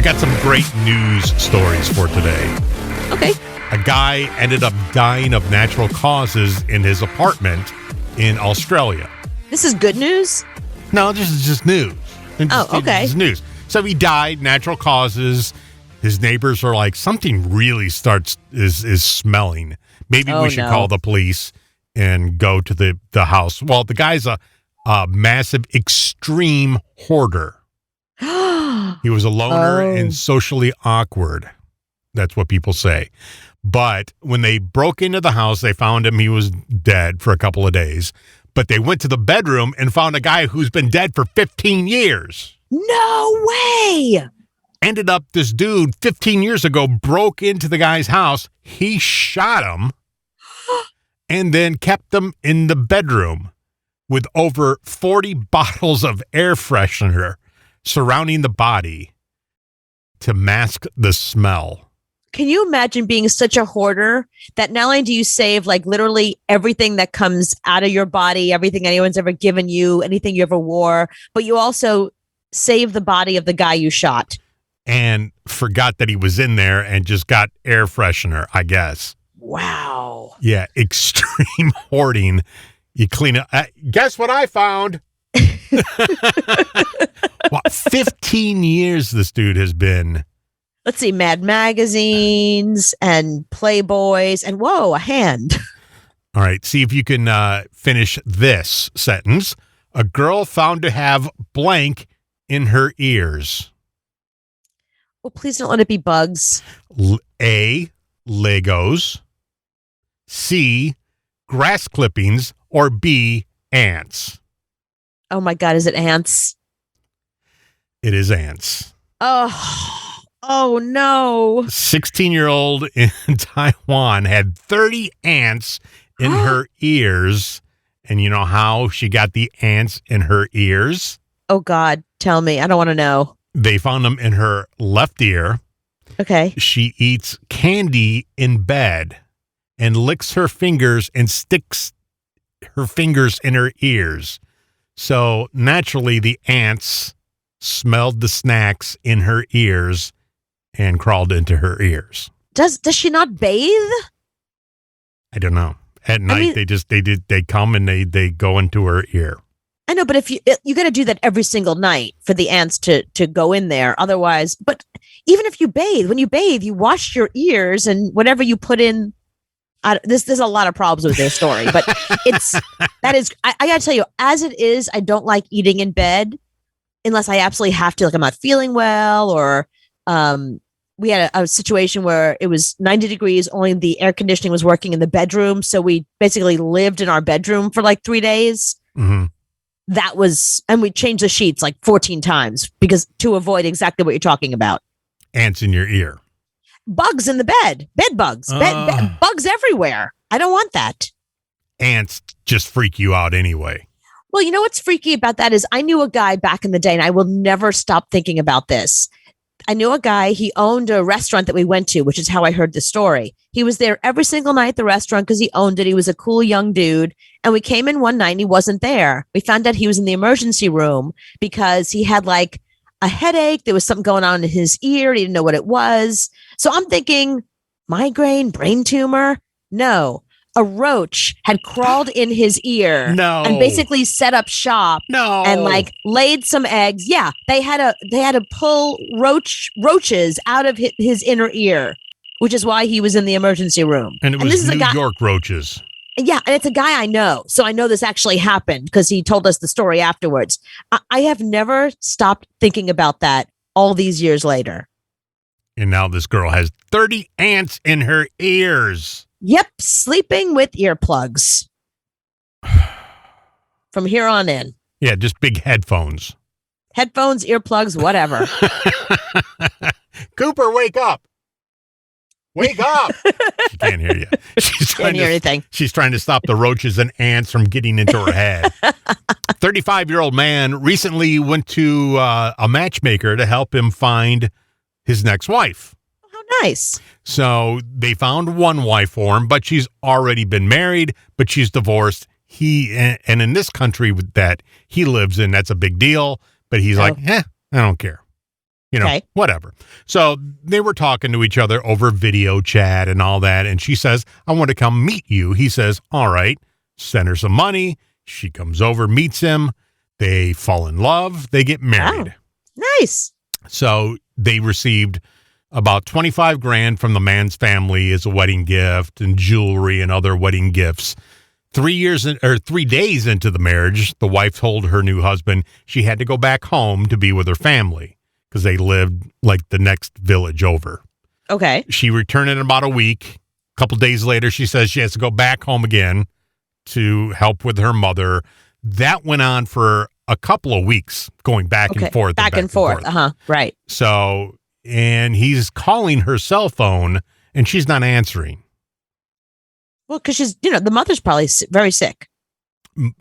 got some great news stories for today. Okay. A guy ended up dying of natural causes in his apartment in Australia. This is good news? No, this is just news. Okay. It's news. So he died, natural causes. His neighbors are like, something really is smelling. Maybe we should call the police and go to the house. Well, the guy's a massive, extreme hoarder. He was a loner and socially awkward. That's what people say. But when they broke into the house, they found him. He was dead for a couple of days. But they went to the bedroom and found a guy who's been dead for 15 years. No way! Ended up, this dude 15 years ago broke into the guy's house. He shot him and then kept him in the bedroom with over 40 bottles of air freshener surrounding the body to mask the smell. Can you imagine being such a hoarder that not only do you save like literally everything that comes out of your body, everything anyone's ever given you, anything you ever wore, but you also save the body of the guy you shot? And forgot that he was in there and just got air freshener, I guess. Wow. Yeah, extreme hoarding. You clean it. Guess what I found? Well, 15 years this dude has been. Let's see, Mad Magazines and Playboys and whoa, a hand. All right, see if you can finish this sentence. A girl found to have blank in her ears. Well, please don't let it be bugs. A, Legos. C, grass clippings. Or B, ants. Oh my God, is it ants? It is ants. Oh no. 16-year-old in Taiwan had 30 ants in her ears. And you know how she got the ants in her ears? Oh God, tell me. I don't want to know. They found them in her left ear. Okay. She eats candy in bed and licks her fingers and sticks her fingers in her ears. So naturally, the ants smelled the snacks in her ears and crawled into her ears. Does she not bathe? I don't know. At night, they come and they go into her ear. I know, but if you got to do that every single night for the ants to go in there. Otherwise, but even if you bathe, when you bathe, you wash your ears and whatever you put in. There's a lot of problems with this story, but I got to tell you, as it is, I don't like eating in bed unless I absolutely have to, like I'm not feeling well or we had a situation where it was 90 degrees, only the air conditioning was working in the bedroom. So we basically lived in our bedroom for like 3 days. Mm-hmm. And we changed the sheets like 14 times because to avoid exactly what you're talking about. Ants in your ear. Bugs in the bed bugs, bugs everywhere. I don't want that. Ants just freak you out anyway. Well, you know what's freaky about that is I knew a guy back in the day, and I will never stop thinking about this. I knew a guy, he owned a restaurant that we went to, which is how I heard the story. He was there every single night at the restaurant because he owned it. He was a cool young dude. And we came in one night and he wasn't there. We found out he was in the emergency room because he had like a headache. There was something going on in his ear. He didn't know what it was. So I'm thinking, migraine, brain tumor? No. A roach had crawled in his ear and basically set up shop and like laid some eggs. Yeah, they had to pull roaches out of his inner ear, which is why he was in the emergency room. And it was New York roaches. Yeah, and it's a guy I know. So I know this actually happened because he told us the story afterwards. I have never stopped thinking about that all these years later. And now this girl has 30 ants in her ears. Yep, sleeping with earplugs. From here on in. Yeah, just big headphones. Headphones, earplugs, whatever. Cooper, wake up. Wake up. She can't hear you. Can't hear anything. She's trying to stop the roaches and ants from getting into her head. 35-year-old man recently went to a matchmaker to help him find his next wife. How nice. So they found one wife for him, but she's already been married, but she's divorced. And in this country that he lives in, that's a big deal. But he's like, I don't care. whatever. So they were talking to each other over video chat and all that. And she says, I want to come meet you. He says, all right, send her some money. She comes over, meets him. They fall in love. They get married. Oh, nice. So they received about 25 grand from the man's family as a wedding gift and jewelry and other wedding gifts. 3 days into the marriage, the wife told her new husband she had to go back home to be with her family because they lived like the next village over. Okay. She returned in about a week. A couple days later, she says she has to go back home again to help with her mother. That went on for a couple of weeks, going back and forth. Back and forth. Right. So, and he's calling her cell phone and she's not answering. Well, because she's, the mother's probably very sick.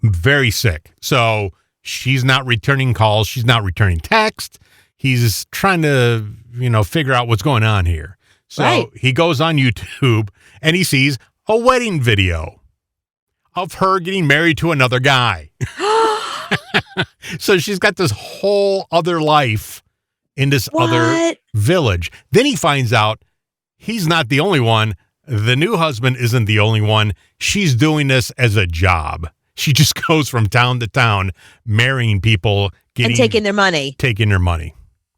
Very sick. So she's not returning calls. She's not returning text. He's trying to, figure out what's going on here. So He goes on YouTube and he sees a wedding video of her getting married to another guy. So she's got this whole other life in this other village. Then he finds out he's not the only one. The new husband isn't the only one. She's doing this as a job. She just goes from town to town, marrying people, and taking their money.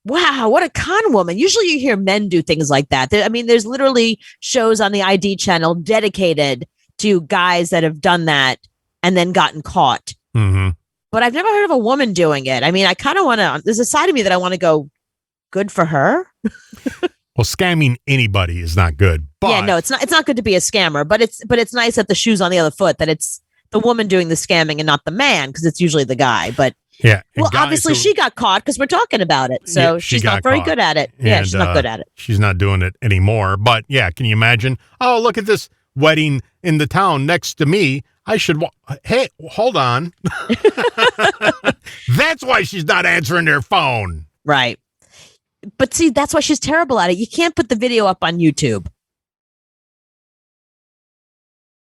Wow, what a con woman. Usually you hear men do things like that. There's literally shows on the ID channel dedicated to guys that have done that and then gotten caught. Mm-hmm. But I've never heard of a woman doing it. I kind of want to, there's a side of me that I want to go, good for her. Well, scamming anybody is not good. But yeah, no, it's not good to be a scammer, but it's nice that the shoe's on the other foot, that it's the woman doing the scamming and not the man, because it's usually the guy. But yeah, well, obviously she got caught because we're talking about it. So she's not very good at it. Yeah, she's not good at it. She's not doing it anymore. But yeah, can you imagine? Oh, look at this wedding in the town next to me. I should. Hey, hold on. That's why she's not answering their phone. Right. But see, that's why she's terrible at it. You can't put the video up on YouTube.